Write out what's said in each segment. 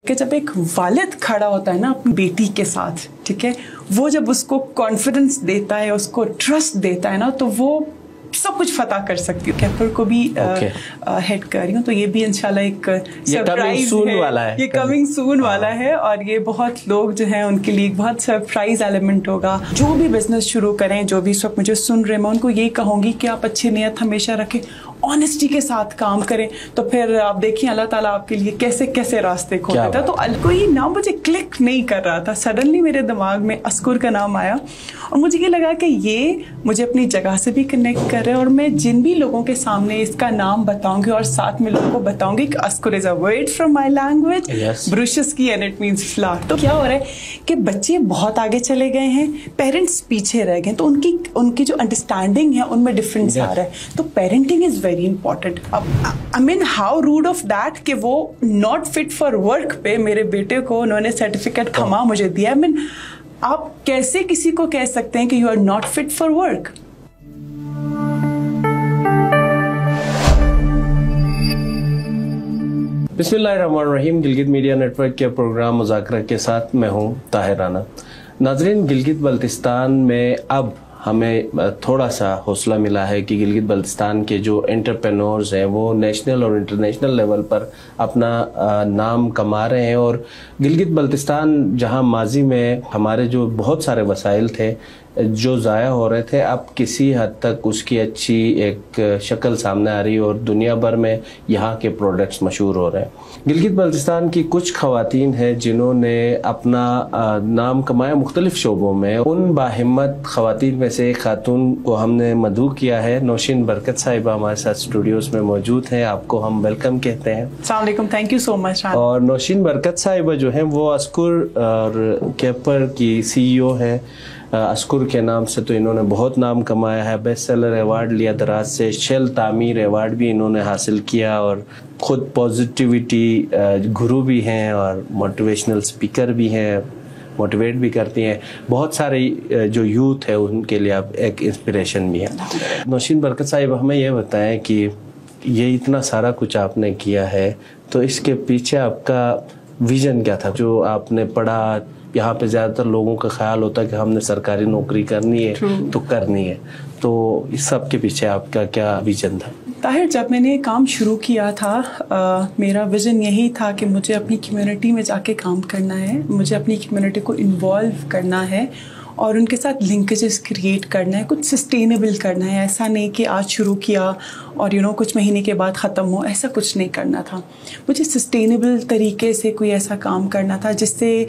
کہ جب ایک والد کھڑا ہوتا ہے نا اپنی بیٹی کے ساتھ, ٹھیک ہے, وہ جب اس کو کانفیڈنس دیتا ہے, اس کو ٹرسٹ دیتا ہے نا, تو وہ سب کچھ فتح کر سکتی ہوں. کیپر کو بھی ہیڈ کر رہی ہوں, تو یہ بھی انشاءاللہ ایک سرپرائز ہے, یہ کمنگ سون والا ہے, اور یہ بہت لوگ جو ہیں ان کے لیے ایک بہت سرپرائز ایلیمنٹ ہوگا. جو بھی بزنس شروع کریں, جو بھی اس وقت مجھے سن رہے, میں ان کو یہی کہوں گی کہ آپ اچھی نیت ہمیشہ رکھیں, آنیسٹی کے ساتھ کام کریں, تو پھر آپ دیکھیں اللہ تعالیٰ آپ کے لیے کیسے کیسے راستے کھولتا تھا. تو کوئی نام مجھے کلک نہیں کر رہا تھا, سڈنلی میرے دماغ میں اسکر کا نام آیا, اور مجھے یہ لگا کہ یہ مجھے اپنی جگہ سے بھی کنیکٹ کر رہے ہیں, اور میں جن بھی لوگوں کے سامنے اس کا نام بتاؤں گی اور ساتھ میں لوگوں کو بتاؤں گی کہ Oscar is a word from my language, بروشس کی, اینڈ اٹ مینس فلاور. تو کیا ہو رہا ہے کہ بچے بہت آگے چلے گئے ہیں, پیرنٹس پیچھے رہ گئے, تو ان کی جو انڈرسٹینڈنگ ہے ان میں ڈفرینس آ رہا ہے. تو parenting is very important. I mean how rude of that کہ وہ not fit for work پہ میرے بیٹے کو انہوں نے سرٹیفکیٹ تھما مجھے دیا. I mean آپ کیسے کسی کو کہہ سکتے ہیں کہ you are not fit for work؟ بسم اللہ الرحمن الرحیم. گلگت میڈیا نیٹ ورک کے پروگرام مذاکرہ کے ساتھ میں ہوں طاہر رانا. ناظرین, گلگت بلتستان میں اب ہمیں تھوڑا سا حوصلہ ملا ہے کہ گلگت بلتستان کے جو انٹرپرینورز ہیں وہ نیشنل اور انٹرنیشنل لیول پر اپنا نام کما رہے ہیں, اور گلگت بلتستان جہاں ماضی میں ہمارے جو بہت سارے وسائل تھے جو ضائع ہو رہے تھے, اب کسی حد تک اس کی اچھی ایک شکل سامنے آ رہی ہے, اور دنیا بھر میں یہاں کے پروڈکٹس مشہور ہو رہے ہیں. گلگت بلتستان کی کچھ خواتین ہیں جنہوں نے اپنا نام کمایا مختلف شعبوں میں. ان باہمت خواتین میں سے ایک خاتون کو ہم نے مدعو کیا ہے. نوشین برکت صاحبہ ہمارے ساتھ اسٹوڈیوز میں موجود ہیں, آپ کو ہم ویلکم کہتے ہیں. السلام علیکم, تھینک یو سو مچ. اور نوشین برکت صاحبہ جو ہیں وہ اسکر اور کیپر کی CEO ہے. اسکر کے نام سے تو انہوں نے بہت نام کمایا ہے, بیسٹ سیلر ایوارڈ لیا دراز سے, شیل تعمیر ایوارڈ بھی انہوں نے حاصل کیا, اور خود پازیٹیوٹی گرو بھی ہیں اور موٹیویشنل سپیکر بھی ہیں, موٹیویٹ بھی کرتی ہیں. بہت سارے جو یوتھ ہے ان کے لیے آپ ایک انسپریشن بھی ہیں. نوشین برکت صاحب, ہمیں یہ بتائیں کہ یہ اتنا سارا کچھ آپ نے کیا ہے, تو اس کے پیچھے آپ کا ویژن کیا تھا؟ جو آپ نے پڑھا, یہاں پہ زیادہ تر لوگوں کا خیال ہوتا ہے کہ ہم نے سرکاری نوکری کرنی ہے تو کرنی ہے, تو اس سب کے پیچھے آپ کا کیا ویژن تھا؟ طاہر, جب میں نے یہ کام شروع کیا تھا میرا ویژن یہی تھا کہ مجھے اپنی کمیونٹی میں جا کے کام کرنا ہے, مجھے اپنی کمیونٹی کو انوالو کرنا ہے اور ان کے ساتھ لنکیجز کریٹ کرنا ہے, کچھ سسٹینیبل کرنا ہے. ایسا نہیں کہ آج شروع کیا اور کچھ مہینے کے بعد ختم ہو, ایسا کچھ نہیں کرنا تھا. مجھے سسٹینیبل طریقے سے کوئی ایسا کام کرنا تھا جس سے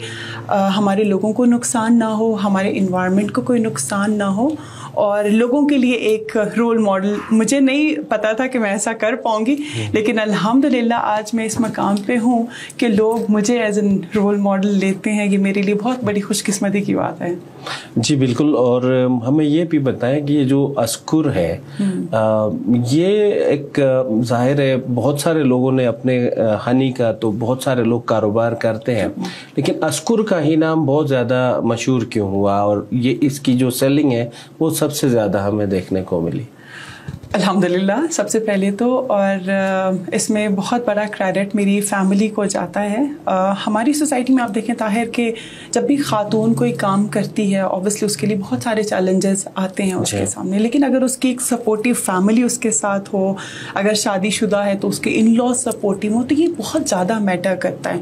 ہمارے لوگوں کو نقصان نہ ہو, ہمارے انوائرمنٹ کو کوئی نقصان نہ ہو, اور لوگوں کے لیے ایک رول ماڈل. مجھے نہیں پتا تھا کہ میں ایسا کر پاؤں گی, لیکن الحمدللہ آج میں اس مقام پہ ہوں کہ لوگ مجھے ایز این رول ماڈل لیتے ہیں. یہ میرے لیے بہت بڑی خوش قسمتی کی بات ہے. جی بالکل. اور ہمیں یہ بھی بتائیں کہ یہ جو اسکر ہے یہ ایک ظاہر ہے بہت سارے لوگوں نے اپنے ہنی کا, تو بہت سارے لوگ کاروبار کرتے ہیں, لیکن اسکر کا ہی نام بہت زیادہ مشہور کیوں ہوا, اور یہ اس کی جو سیلنگ ہے وہ سب سے زیادہ ہمیں دیکھنے کو ملی؟ الحمدللہ سب سے پہلے تو, اور اس میں بہت بڑا کریڈٹ میری فیملی کو جاتا ہے. ہماری سوسائٹی میں آپ دیکھیں طاہر کہ جب بھی خاتون کوئی کام کرتی ہے اوبویسلی اس کے لیے بہت سارے چیلنجز آتے ہیں اس کے سامنے, لیکن اگر اس کی ایک سپورٹیو فیملی اس کے ساتھ ہو, اگر شادی شدہ ہے تو اس کے ان لاز سپورٹیو ہو, تو یہ بہت زیادہ میٹر کرتا ہے.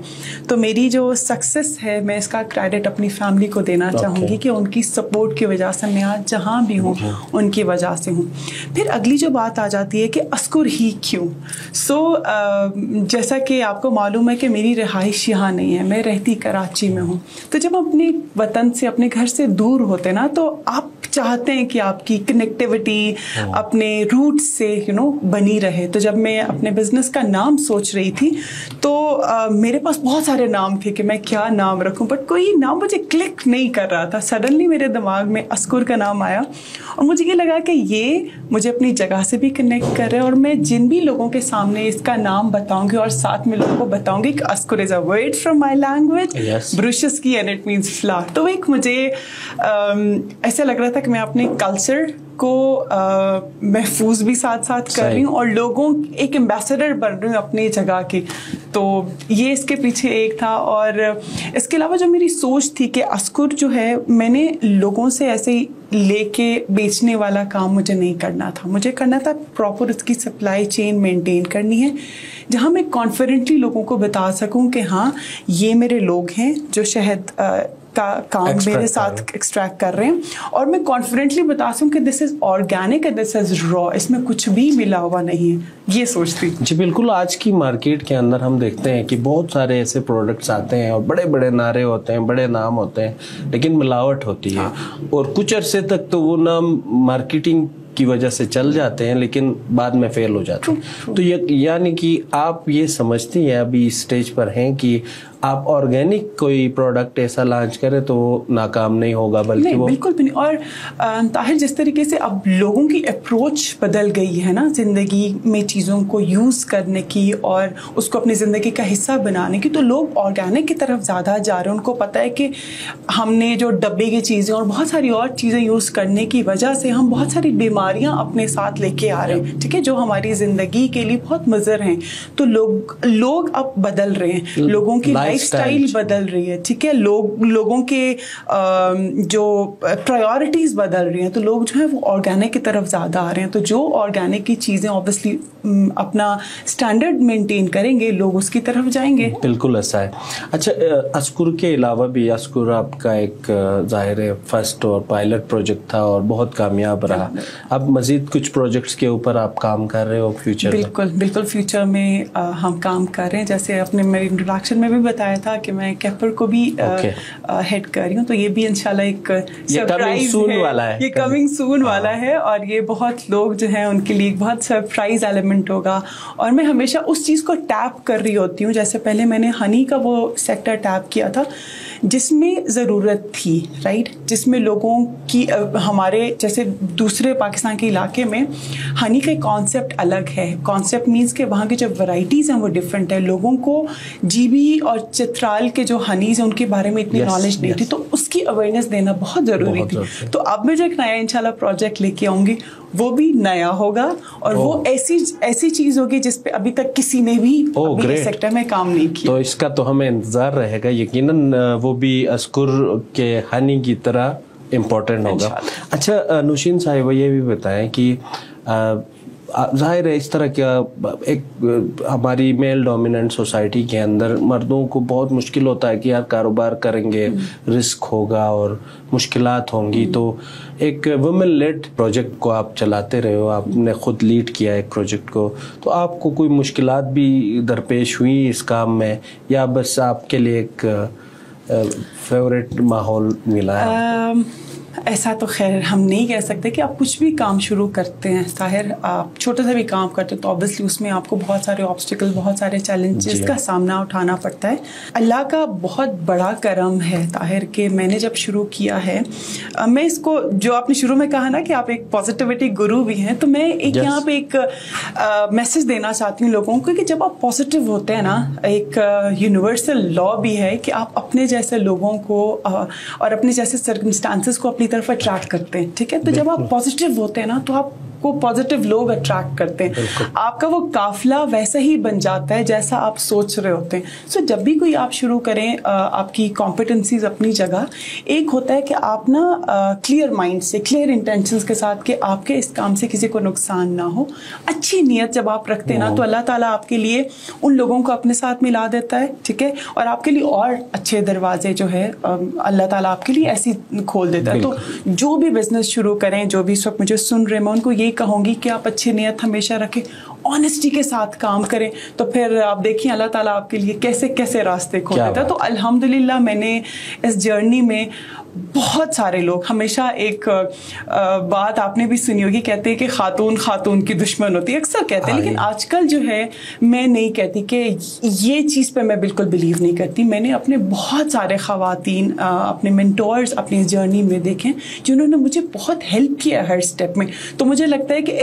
تو میری جو سکسیس ہے میں اس کا کریڈٹ اپنی فیملی کو دینا چاہوں گی کہ ان کی سپورٹ کی وجہ سے میں آج جہاں بھی ہوں ان کی وجہ سے ہوں. پھر اگلی جو بات آ جاتی ہے کہ اسکر ہی کیوں. جیسا کہ آپ کو معلوم ہے کہ میری رہائش یہاں نہیں ہے, میں رہتی کراچی میں ہوں. تو جب ہم اپنے وطن سے, اپنے گھر سے دور ہوتے نا, تو آپ چاہتے ہیں کہ آپ کی کنیکٹیوٹی اپنے روٹ سے بنی رہے. تو جب میں اپنے بزنس کا نام سوچ رہی تھی تو میرے پاس بہت سارے نام تھے کہ میں کیا نام رکھوں, بٹ کوئی نام مجھے کلک نہیں کر رہا تھا. سڈنلی میرے دماغ میں اسکر کا نام آیا, اور مجھے یہ لگا کہ یہ مجھے اپنی جگہ سے بھی کنیکٹ کر رہے, اور میں جن بھی لوگوں کے سامنے اس کا نام بتاؤں گی اور ساتھ میں لوگوں کو بتاؤں گی کہ Oscar is a word from my language, بروشس کی, اینڈ اٹ مینس فلاور. تو ایک مجھے ایسا لگ رہا تھا کہ میں اپنے کلچر کو محفوظ بھی ساتھ ساتھ کر رہی ہوں اور لوگوں ایک ایمبیسڈر بن رہی ہوں اپنی جگہ کی. تو یہ اس کے پیچھے ایک تھا. اور اس کے علاوہ جو میری سوچ تھی کہ اسکر جو ہے میں نے لوگوں سے ایسے ہی لے کے بیچنے والا کام مجھے نہیں کرنا تھا. مجھے کرنا تھا پراپر اس کی سپلائی چین مینٹین کرنی ہے جہاں میں کانفیڈنٹلی لوگوں کو بتا سکوں کہ ہاں یہ میرے لوگ ہیں جو شہد کا کام میرے ساتھ ایکسٹریکٹ کر رہے ہیں اور میں کانفیڈنٹلی بتا سکوں کہ دس از آرگینک اینڈ دس از را, اس میں کچھ بھی ملا ہوا نہیں ہے. یہ سوچتی. جی بالکل. آج کی مارکیٹ کے اندر ہم دیکھتے ہیں کہ بہت سارے ایسے پروڈکٹس آتے ہیں اور بڑے بڑے نعرے ہوتے ہیں, بڑے نام ہوتے ہیں, لیکن ملاوٹ ہوتی ہے اور کچھ عرصے تک تو وہ نام مارکیٹنگ کی وجہ سے چل جاتے ہیں لیکن بعد میں فیل ہو جاتے ہیں. تو یعنی کہ آپ یہ سمجھتی ہیں ابھی اس سٹیج پر ہیں کہ آپ آرگینک کوئی پروڈکٹ ایسا لانچ کریں تو وہ ناکام نہیں ہوگا بلکہ وہ بالکل بھی نہیں. اور طاہر جس طریقے سے اب لوگوں کی اپروچ بدل گئی ہے نا زندگی میں چیزوں کو یوز کرنے کی اور اس کو اپنی زندگی کا حصہ بنانے کی, تو لوگ آرگینک کی طرف زیادہ جا رہے ہیں. ان کو پتہ ہے کہ ہم نے جو ڈبے کی چیزیں اور بہت ساری اور چیزیں یوز کرنے کی وجہ سے ہم بہت ساری بیماریاں اپنے ساتھ لے کے آ رہے ہیں, ٹھیک ہے, جو ہماری زندگی کے لیے بہت مضر ہیں. تو لوگ اب بدل رہے ہیں, لوگوں کی لائف سٹائل بدل رہی ہے, ٹھیک ہے, لوگوں کے جو پرائیورٹیز بدل رہی ہیں, تو لوگ جو ہیں وہ آرگینک کی طرف زیادہ آ رہے ہیں. تو جو آرگینک کی چیزیں اوبیسلی اپنا اسٹینڈرڈ مینٹین کریں گے لوگ اس کی طرف جائیں گے. بالکل ایسا ہے. اچھا, اسکر کے علاوہ بھی اسکر آپ کا ایک ظاہر ہے فرسٹ اور پائلٹ پروجیکٹ تھا اور بہت کامیاب رہا. اب مزید کچھ پروجیکٹس کے اوپر آپ کام کر رہے ہو فیوچر میں؟ بالکل فیوچر میں ہم کام کر رہے ہیں. جیسے آپ نے میری انٹروڈکشن میں بھی بتایا تھا کہ میں کیپر کو بھی ہیڈ کر رہی ہوں, تو یہ بھی انشاءاللہ ایک سرپرائز ہے, یہ کمنگ سون والا ہے اور یہ بہت لوگ جو ہیں ان کے لیے بہت سرپرائز ایلیمنٹ ہوگا. اور میں ہمیشہ اس چیز کو ٹیپ کر رہی ہوتی ہوں. جیسے پہلے میں نے ہنی کا وہ سیکٹر ٹیپ کیا تھا جس میں ضرورت تھی, رائٹ, جس میں لوگوں کی ہمارے جیسے دوسرے پاکستان کے علاقے میں ہنی کا کانسیپٹ الگ ہے. کانسیپٹ مینس کہ وہاں کی جو ورائٹیز ہیں وہ ڈفرینٹ ہے. لوگوں کو جی بی اور چترال کے جو ہنیز ہیں ان کے بارے میں اتنی نالج نہیں تھی, تو اس کی اویئرنیس دینا بہت ضروری تھی. تو اب میں جو ایک نیا انشاءاللہ پروجیکٹ لے کے آؤں گی وہ بھی نیا ہوگا اور وہ ایسی چیز ہوگی جس پہ ابھی تک کسی نے بھی اس سیکٹر میں کام نہیں کیا. تو اس کا تو ہمیں انتظار رہے گا یقیناً, وہ بھی اسکر کے ہنی کی طرح امپورٹنٹ ہوگا. اچھا نوشین صاحبہ, یہ بھی بتائیں کہ ظاہر ہے اس طرح کیا ایک ہماری میل ڈومیننٹ سوسائٹی کے اندر مردوں کو بہت مشکل ہوتا ہے کہ یار کاروبار کریں گے, رسک ہوگا اور مشکلات ہوں گی. تو ایک وومن لیڈ پروجیکٹ کو آپ چلاتے رہے ہو, آپ نے خود لیڈ کیا ایک پروجیکٹ کو, تو آپ کو کوئی مشکلات بھی درپیش ہوئی اس کام میں یا بس آپ کے لیے ایک فیوریٹ ماحول ملا ہے؟ ایسا تو خیر ہم نہیں کہہ سکتے کہ آپ کچھ بھی کام شروع کرتے ہیں طاہر, آپ چھوٹا سا بھی کام کرتے ہیں تو اوبیسلی اس میں آپ کو بہت سارے آبسٹیکل, بہت سارے چیلنجز کا سامنا اٹھانا پڑتا ہے. اللہ کا بہت بڑا کرم ہے طاہر کہ میں نے جب شروع کیا ہے, میں اس کو جو آپ نے شروع میں کہا نا کہ آپ ایک پازیٹیوٹی گرو بھی ہیں, تو میں ایک یہاں پہ ایک میسج دینا چاہتی ہوں لوگوں کو کہ جب آپ پازیٹیو ہوتے ہیں نا, ایک یونیورسل لا بھی ہے کہ آپ اپنے جیسے لوگوں کو اور اپنے جیسے سرکمسٹانسز کو اپنی طرف اٹریکٹ کرتے ہیں, ٹھیک ہے. تو جب آپ پازیٹیو ہوتے ہیں نا تو آپ کو پازیٹیو لوگ اٹریکٹ کرتے ہیں, آپ کا وہ قافلہ ویسا ہی بن جاتا ہے جیسا آپ سوچ رہے ہوتے ہیں. سو جب بھی کوئی آپ شروع کریں, آپ کی کمپیٹنسیز اپنی جگہ, ایک ہوتا ہے کہ آپ نا کلیئر مائنڈ سے, کلیئر انٹینشنز کے ساتھ کہ آپ کے اس کام سے کسی کو نقصان نہ ہو, اچھی نیت جب آپ رکھتے ہیں نا تو اللہ تعالیٰ آپ کے لیے ان لوگوں کو اپنے ساتھ ملا دیتا ہے, ٹھیک ہے, اور آپ کے لیے اور اچھے دروازے جو ہے اللہ تعالیٰ آپ کے لیے ایسی کھول دیتا ہے. تو جو بھی بزنس شروع کریں, جو بھی اس وقت مجھے سن رہے, میں ان کو یہی کہوں گی کہ آپ اچھی نیت ہمیشہ رکھیں, آنیسٹی کے ساتھ کام کریں, تو پھر آپ دیکھیں اللہ تعالیٰ آپ کے لیے کیسے کیسے راستے کھول دیتا ہے. تو الحمدللہ میں نے اس جرنی میں بہت سارے لوگ, ہمیشہ ایک بات آپ نے بھی سنی ہوگی, کہتے ہیں کہ خاتون کی دشمن ہوتی ہے, اکثر کہتے ہیں, لیکن آج کل جو ہے میں نہیں کہتی کہ یہ چیز پہ میں بالکل بلیو نہیں کرتی. میں نے اپنے بہت سارے خواتین, اپنے مینٹورز اپنی جرنی میں دیکھیں جنہوں نے مجھے بہت ہیلپ کیا ہر اسٹیپ میں. تو مجھے لگتا ہے کہ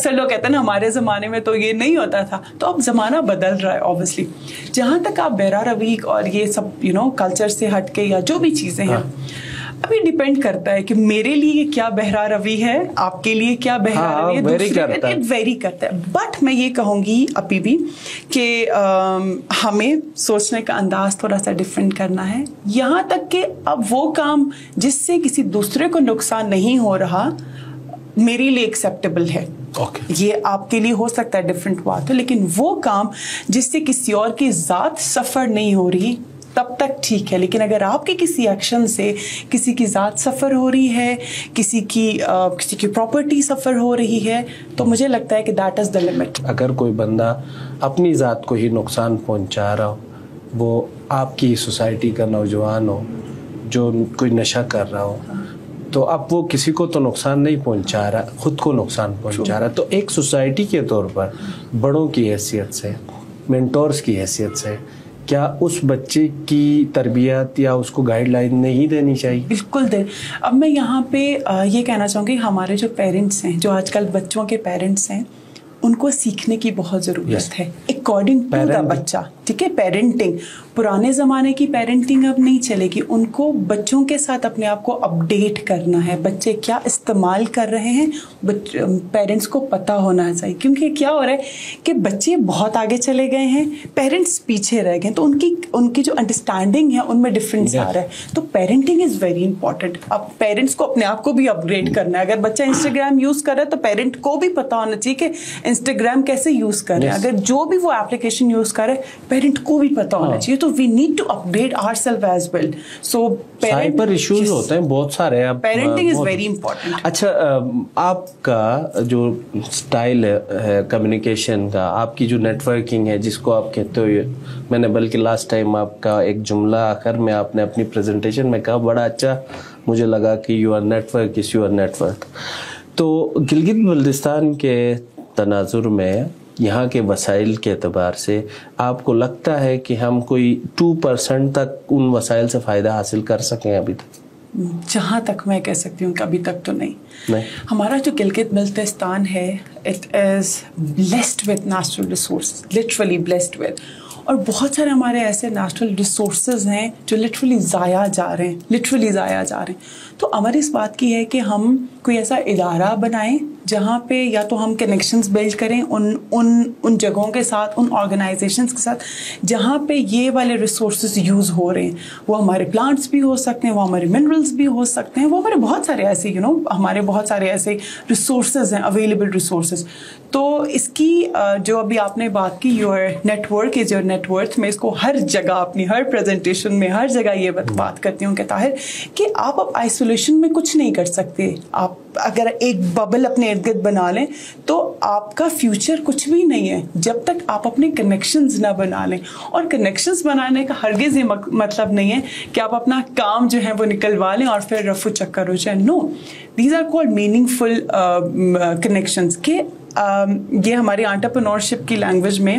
اکثر لوگ کہتے ہیں نا ہمارے زمانے میں تو یہ نہیں ہوتا تھا. تو اب زمانہ بدل رہا ہے obviously. جہاں تک آپ بہرا روی اور یہ سب کلچر سے ہٹ کے یا جو بھی چیزیں ہیں, ابھی ڈیپینڈ کرتا ہے کہ میرے لیے کیا بہرا روی ہے, آپ کے لیے کیا بہرا روی ہے, ویری کرتا ہے. بٹ میں یہ کہوں گی ابھی بھی کہ ہمیں سوچنے کا انداز تھوڑا سا ڈفرینٹ کرنا ہے, یہاں تک کہ اب وہ کام جس سے کسی دوسرے کو نقصان نہیں ہو رہا میرے لیے ایکسیپٹیبل ہے. یہ آپ کے لیے ہو سکتا ہے ڈفرینٹ بات ہے, لیکن وہ کام جس سے کسی اور کی ذات سفر نہیں ہو رہی تب تک ٹھیک ہے. لیکن اگر آپ کے کسی ایکشن سے کسی کی ذات سفر ہو رہی ہے, کسی کی پراپرٹی سفر ہو رہی ہے, تو مجھے لگتا ہے کہ دیٹ از دا لمٹ. اگر کوئی بندہ اپنی ذات کو ہی نقصان پہنچا رہا ہو, وہ آپ کی سوسائٹی کا نوجوان ہو جو کوئی نشہ کر رہا ہو, تو اب وہ کسی کو تو نقصان نہیں پہنچا رہا, خود کو نقصان پہنچا رہا. تو ایک سوسائٹی کے طور پر بڑوں کی حیثیت سے, مینٹورز کی حیثیت سے, کیا اس بچے کی تربیت یا اس کو گائیڈ لائن نہیں دینی چاہیے؟ بالکل دے. اب میں یہاں پہ یہ کہنا چاہوں گی, ہمارے جو پیرنٹس ہیں, جو آج کل بچوں کے پیرنٹس ہیں, ان کو سیکھنے کی بہت ضرورت ہے اکارڈنگ ٹو دا بچہ. ٹھیک ہے, پیرنٹنگ پرانے زمانے کی پیرنٹنگ اب نہیں چلے گی. ان کو بچوں کے ساتھ اپنے آپ کو اپڈیٹ کرنا ہے. بچے کیا استعمال کر رہے ہیں پیرنٹس کو پتہ ہونا چاہیے, کیونکہ کیا ہو رہا ہے کہ بچے بہت آگے چلے گئے ہیں, پیرنٹس پیچھے رہ گئے, تو ان کی جو انڈرسٹینڈنگ ہے ان میں ڈفرینس آ رہا ہے. تو پیرنٹنگ از ویری امپورٹنٹ. اب پیرنٹس کو اپنے آپ کو بھی اپگریڈ کرنا ہے. اگر بچہ انسٹاگرام یوز کر رہا ہے تو پیرنٹ کو بھی پتہ ہونا چاہیے کہ انسٹاگرام کیسے یوز کر رہے ہیں. اگر جو بھی وہ اپلیکیشن یوز کر رہے ہیں پیرنٹ کو بھی پتہ ہونا چاہیے. تو we need to update our self as well. So cyber issues ہوتے ہیں بہت سارے. Parenting is very important. اچھا, آپ کا جو اسٹائل ہے کمیونیکیشن کا, آپ کی جو نیٹ ورکنگ ہے جس کو آپ کہتے ہو, میں نے بلکہ لاسٹ ٹائم آپ کا ایک جملہ آخر میں آپ نے اپنی پریزنٹیشن میں کہا, بڑا اچھا مجھے لگا کہ your network is your network. تو گلگت بلتستان کے تناظر میں یہاں کے وسائل کے اعتبار سے آپ کو لگتا ہے کہ ہم کوئی 2% تک ان وسائل سے فائدہ حاصل کر سکیں ابھی تک؟ جہاں تک میں کہہ سکتی ہوں کہ ابھی تک تو نہیں. ہمارا جو گلگت بلتستان ہے, it is blessed with natural resources, literally blessed with. اور بہت سارے ہمارے ایسے نیچرل ریسورسز ہیں جو لٹرلی ضائع جا رہے ہیں. تو ہماری اس بات کی ہے کہ ہم کوئی ایسا ادارہ بنائیں جہاں پہ یا تو ہم کنیکشنز بلڈ کریں ان جگہوں کے ساتھ, ان آرگنائزیشنز کے ساتھ جہاں پہ یہ والے ریسورسز یوز ہو رہے ہیں. وہ ہمارے پلانٹس بھی ہو سکتے ہیں, وہ ہمارے منرلس بھی ہو سکتے ہیں, وہ ہمارے بہت سارے ایسے ہمارے بہت سارے ایسے ریسورسز ہیں, اویلیبل ریسورسز. تو اس کی جو ابھی آپ نے بات کی, your network is your net worth, میں اس کو ہر جگہ اپنی ہر پریزنٹیشن میں ہر جگہ یہ بات کرتی ہوں کہ طاہر کہ آپ اب آئسولیشن میں کچھ نہیں کر سکتے. آپ اگر ایک ببل اپنے ارد گرد بنا لیں تو آپ کا فیوچر کچھ بھی نہیں ہے جب تک آپ اپنے کنیکشنز نہ بنا لیں. اور کنیکشنز بنانے کا ہرگز یہ مطلب نہیں ہے کہ آپ اپنا کام جو ہے وہ نکلوا لیں اور پھر رفو چکر ہو جائے. No, these are called meaningful connections. کہ یہ ہماری انٹرپرینورشپ کی لینگویج میں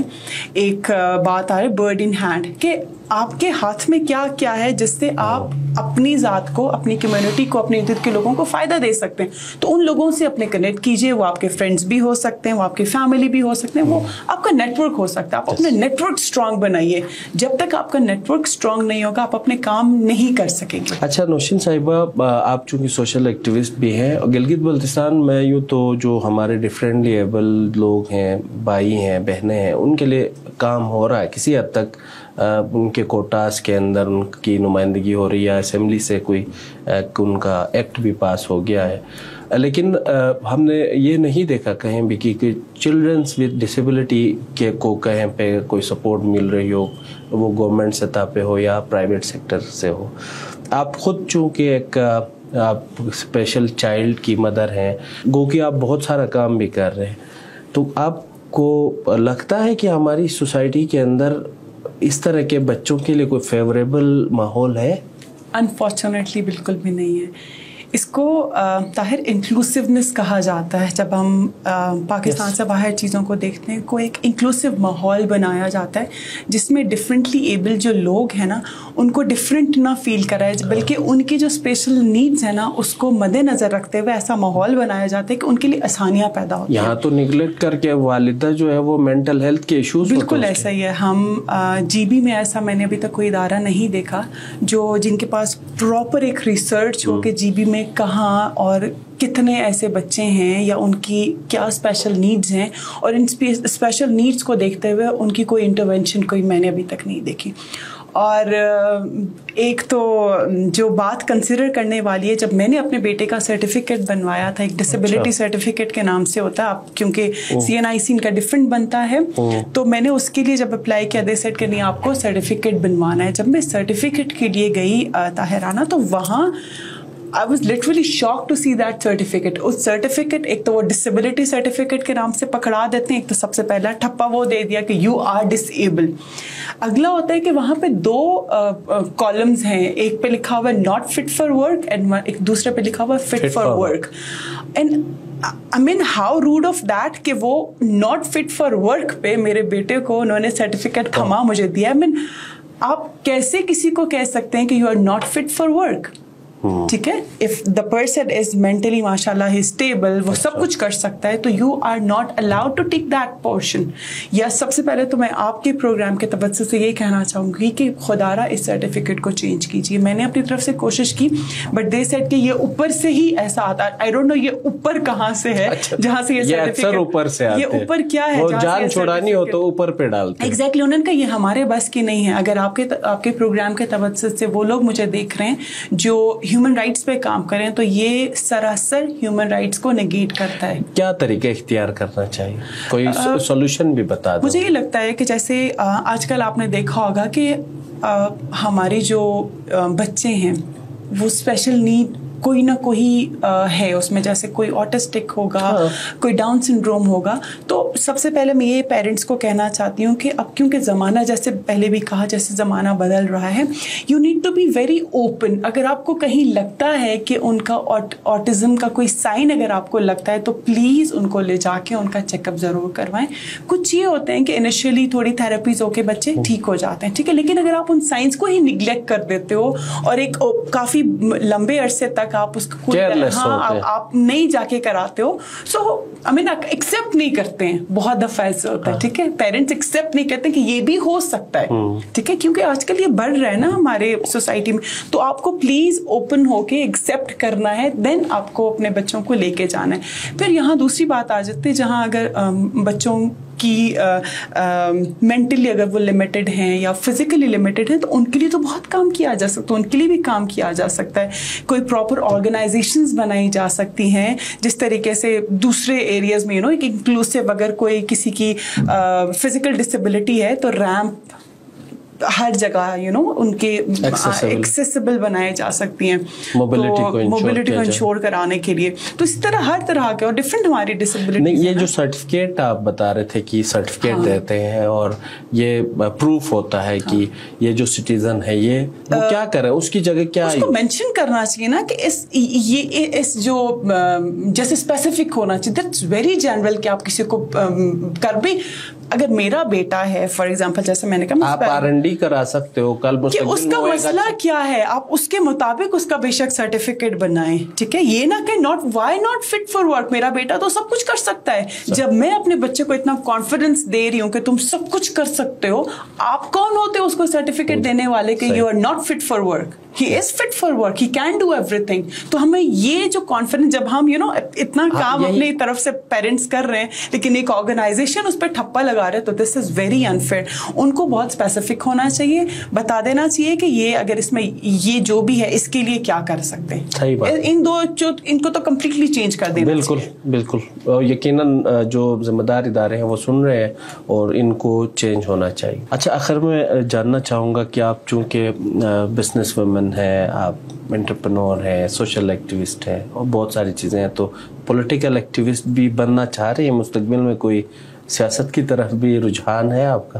ایک بات آ رہی ہے, برڈ ان ہینڈ, کہ آپ کے ہاتھ میں کیا کیا ہے جس سے آپ اپنی ذات کو, اپنی کمیونٹی کو, اپنے ارد کے لوگوں کو فائدہ دے سکتے ہیں. تو ان لوگوں سے اپنے کنیکٹ کیجئے. وہ آپ کے فرینڈس بھی ہو سکتے ہیں, وہ آپ کی فیملی بھی ہو سکتے ہیں, وہ آپ کا نیٹ ورک ہو سکتا ہے. آپ اپنے نیٹ ورک اسٹرانگ بنائیے. جب تک آپ کا نیٹ ورک اسٹرانگ نہیں ہوگا آپ اپنے کام نہیں کر سکیں گے. اچھا نوشین صاحبہ, آپ چونکہ سوشل ایکٹیوسٹ بھی ہیں, اور گلگت بلتستان میں یوں تو جو ہمارے ڈفرینٹلی ایبل لوگ ہیں, بھائی ہیں, بہنیں ہیں, ان کے لیے کام ہو رہا ہے کسی حد تک. ان کے کوٹاس کے اندر ان کی نمائندگی ہو رہی ہے, اسمبلی سے کوئی ان کا ایکٹ بھی پاس ہو گیا ہے. لیکن ہم نے یہ نہیں دیکھا کہیں بھی کہ چلڈرنس ود ڈسیبلٹی کے کو کہیں پہ کوئی سپورٹ مل رہی ہو, وہ گورنمنٹ سطح پہ ہو یا پرائیویٹ سیکٹر سے ہو. آپ خود چونکہ ایک آپ اسپیشل چائلڈ کی مدر ہیں, گو کہ آپ بہت سارا کام بھی کر رہے ہیں, تو آپ کو لگتا ہے کہ ہماری سوسائٹی کے اندر اس طرح کے بچوں کے لیے کوئی فیوریبل ماحول ہے؟ انفارچونیٹلی بالکل بھی نہیں ہے. اس کو طاہر انکلوسیونیس کہا جاتا ہے. جب ہم پاکستان سے باہر چیزوں کو دیکھتے ہیں, کو ایک انکلوسیو ماحول بنایا جاتا ہے جس میں ڈفرینٹلی ایبل جو لوگ ہیں نا ان کو ڈفرینٹ نہ فیل کرائے, بلکہ ان کی جو اسپیشل نیڈز ہیں نا اس کو مد نظر رکھتے ہوئے ایسا ماحول بنایا جاتا ہے کہ ان کے لیے آسانیاں پیدا ہوتی ہیں. یہاں تو نگلیکٹ کر کے والدہ جو ہے وہ مینٹل ہیلتھ کے ایشوز. بالکل ایسا ہی ہے. ہم جی بی میں ایسا میں نے ابھی تک کوئی ادارہ نہیں دیکھا جن کے پاس پراپر ایک ریسرچ ہو کہ جی بی میں کہاں اور کتنے ایسے بچے ہیں یا ان کی کیا اسپیشل نیڈز ہیں, اور ان اسپیشل نیڈز کو دیکھتے ہوئے ان کی کوئی انٹرونشن کوئی میں نے ابھی تک نہیں دیکھی. اور ایک تو جو بات کنسیڈر کرنے والی ہے, جب میں نے اپنے بیٹے کا سرٹیفکیٹ بنوایا تھا, ایک ڈسیبلٹی سرٹیفکیٹ کے نام سے ہوتا ہے, اب کیونکہ سی این آئی سی ان کا ڈفرینٹ بنتا ہے, تو میں نے اس کے لیے جب اپلائی کیا دے سیٹ کرنی آپ کو سرٹیفکیٹ بنوانا ہے. جب میں سرٹیفکیٹ کے لیے گئی طاہرانہ, تو وہاں I was literally shocked to see that certificate. اس سرٹیفکیٹ ایک تو وہ ڈسیبلٹی سرٹیفکیٹ کے نام سے پکڑا دیتے ہیں, ایک تو سب سے پہلا ٹھپا وہ دے دیا کہ یو آر ڈسیبل. اگلا ہوتا ہے کہ وہاں پہ 2 کالمز ہیں, ایک پہ لکھا ہوا ہے not fit for work and ایک دوسرے پہ لکھا ہوا ہے fit for work. And I mean how rude of that کہ وہ not fit for work پہ میرے بیٹے کو انہوں نے سرٹیفکیٹ تھما مجھے دیا. I mean آپ کیسے کسی کو کہہ سکتے ہیں کہ you are not fit for work؟ ٹھیک ہے, if the person is mentally ماشاء اللہ اسٹیبل, وہ سب کچھ کر سکتا ہے, تو you are not allowed to take that portion. یا سب سے پہلے تو میں آپ کے پروگرام کے توسط سے یہ کہنا چاہوں گی کہ خدارہ اس سرٹیفکیٹ کو چینج کیجیے. میں نے اپنی طرف سے کوشش کی, بٹ دے سیڈ کہ یہ اوپر سے ہی ایسا آتا ہے. آئی ڈونٹ نو یہ اوپر کہاں سے ہے جہاں سے یہ سرٹیفکیٹ اوپر سے آتے ہیں, یہ اوپر کیا ہے, جان چھڑانی ہو تو اوپر پہ ڈالتے ہیں. ایگزیکٹلی, انہوں نے کہا یہ ہمارے بس کی نہیں ہے. اگر آپ کے پروگرام کے توسط سے وہ لوگ مجھے دیکھ رہے ہیں جو ہیومن رائٹس پہ کام کریں, تو یہ سراسر ہیومن رائٹس کو نیگیٹ کرتا ہے. کیا طریقہ اختیار کرنا چاہیے, کوئی سولوشن بھی بتا دو. مجھے یہ لگتا ہے کہ جیسے آج کل آپ نے دیکھا ہوگا کہ ہمارے جو بچے ہیں وہ اسپیشل نیڈ کوئی نہ کوئی ہے اس میں, جیسے کوئی آٹسٹک ہوگا, کوئی ڈاؤن سنڈروم ہوگا. تو سب سے پہلے میں یہ پیرنٹس کو کہنا چاہتی ہوں کہ اب کیونکہ زمانہ, جیسے پہلے بھی کہا, جیسے زمانہ بدل رہا ہے, you need to be very open. اگر آپ کو کہیں لگتا ہے کہ ان کا آٹزم کا کوئی سائن اگر آپ کو لگتا ہے, تو پلیز ان کو لے جا کے ان کا چیک اپ ضرور کروائیں. کچھ یہ ہوتے ہیں کہ انیشیلی تھوڑی تھراپیز ہو کے بچے ٹھیک ہو جاتے ہیں, ٹھیک ہے, لیکن اگر آپ ان سائنس کو ہی نگلیکٹ کر دیتے ہو اور ایک کافی لمبے عرصے تک آپ اس کو آپ نہیں جا کے کراتے ہو, سو آئی مین ایکسپٹ نہیں کرتے ہیں. بہت دفعہ ایسا ہوتا ہے, ٹھیک ہے, پیرنٹس ایکسپٹ نہیں کرتے کہ یہ بھی ہو سکتا ہے, ٹھیک ہے, کیونکہ آج کل یہ بڑھ رہا ہے نا ہمارے سوسائٹی میں. تو آپ کو پلیز اوپن ہو کے ایکسپٹ کرنا ہے, دین آپ کو اپنے بچوں کو لے کے جانا ہے. پھر یہاں دوسری بات آ جاتی ہے, جہاں اگر بچوں کی مینٹلی اگر وہ لمیٹڈ ہیں یا فزیکلی لمیٹڈ ہیں, تو ان کے لیے تو بہت کام کیا جا سکتا ہے, ان کے لیے بھی کام کیا جا سکتا ہے. کوئی پراپر آرگنائزیشنز بنائی جا سکتی ہیں, جس طریقے سے دوسرے ایریاز میں ایک انکلوسیو, اگر کوئی کسی کی فزیکل ڈسیبلٹی ہے تو ریمپ ہر جگہ ان کے ایکسیسیبل بنائے جا سکتی ہیں, موبلٹی کو انشور کرانے کے لیے. تو اسی طرح ہر طرح کے اور ڈفرینٹ ہماری ڈسیبلٹی. یہ جو سرٹیفکیٹ آپ بتا رہے تھے کہ سرٹیفکیٹ دیتے ہیں اور یہ پروف ہوتا ہے کہ یہ جو سٹیزن ہے یہ وہ کیا کرے, اس کی جگہ کیا اس کو مینشن کرنا چاہیے نا کہ اس جو جیسے اسپیسیفک ہونا چاہیے, دیٹس ویری جنرل کہ آپ کسی کو کر بھی. اگر میرا بیٹا ہے فار ایگزامپل, جیسے میں نے کہا, آپ R&D کرا سکتے ہو کل کہ اس کا مسئلہ کیا ہے, آپ اس کے مطابق اس کا بے شک سرٹیفکیٹ بنائیں, ٹھیک ہے. یہ نہ کہ why not fit for work, میرا بیٹا تو سب کچھ کر سکتا ہے. جب میں اپنے بچے کو اتنا کانفیڈنس دے رہی ہوں کہ تم سب کچھ کر سکتے ہو, آپ کون ہوتے ہو اس کو سرٹیفکیٹ دینے والے کہ you are not fit for work? He is fit for work, he can do everything. تو ہمیں یہ جو کانفیڈنس, جب ہم اتنا کام اپنی طرف سے پیرنٹس کر رہے ہیں لیکن ایک آرگنائزیشن اس پہ ٹھپا لگا رہے, تو دس از ویری انفیئر. ان کو بہت اسپیسیفک ہونا چاہیے, بتا دینا چاہیے کہ یہ اگر اس میں یہ جو بھی ہے اس کے لیے کیا کر سکتے ہیں. ان کو تو کمپلیٹلی چینج کر دینا. بالکل بالکل, یقیناً جو ذمہ دار ادارے ہیں وہ سن رہے ہیں اور ان کو چینج ہونا چاہیے. اچھا, آخر میں جاننا چاہوں گا کہ آپ چونکہ بزنس وومن ہے, آپ انٹرپرنور ہیں, سوشل ایکٹیوسٹ ہیں اور بہت ساری چیزیں ہیں, تو پولیٹیکل ایکٹیوسٹ بھی بننا چاہ رہے ہیں مستقبل میں, کوئی سیاست کی طرف بھی رجحان ہے آپ کا؟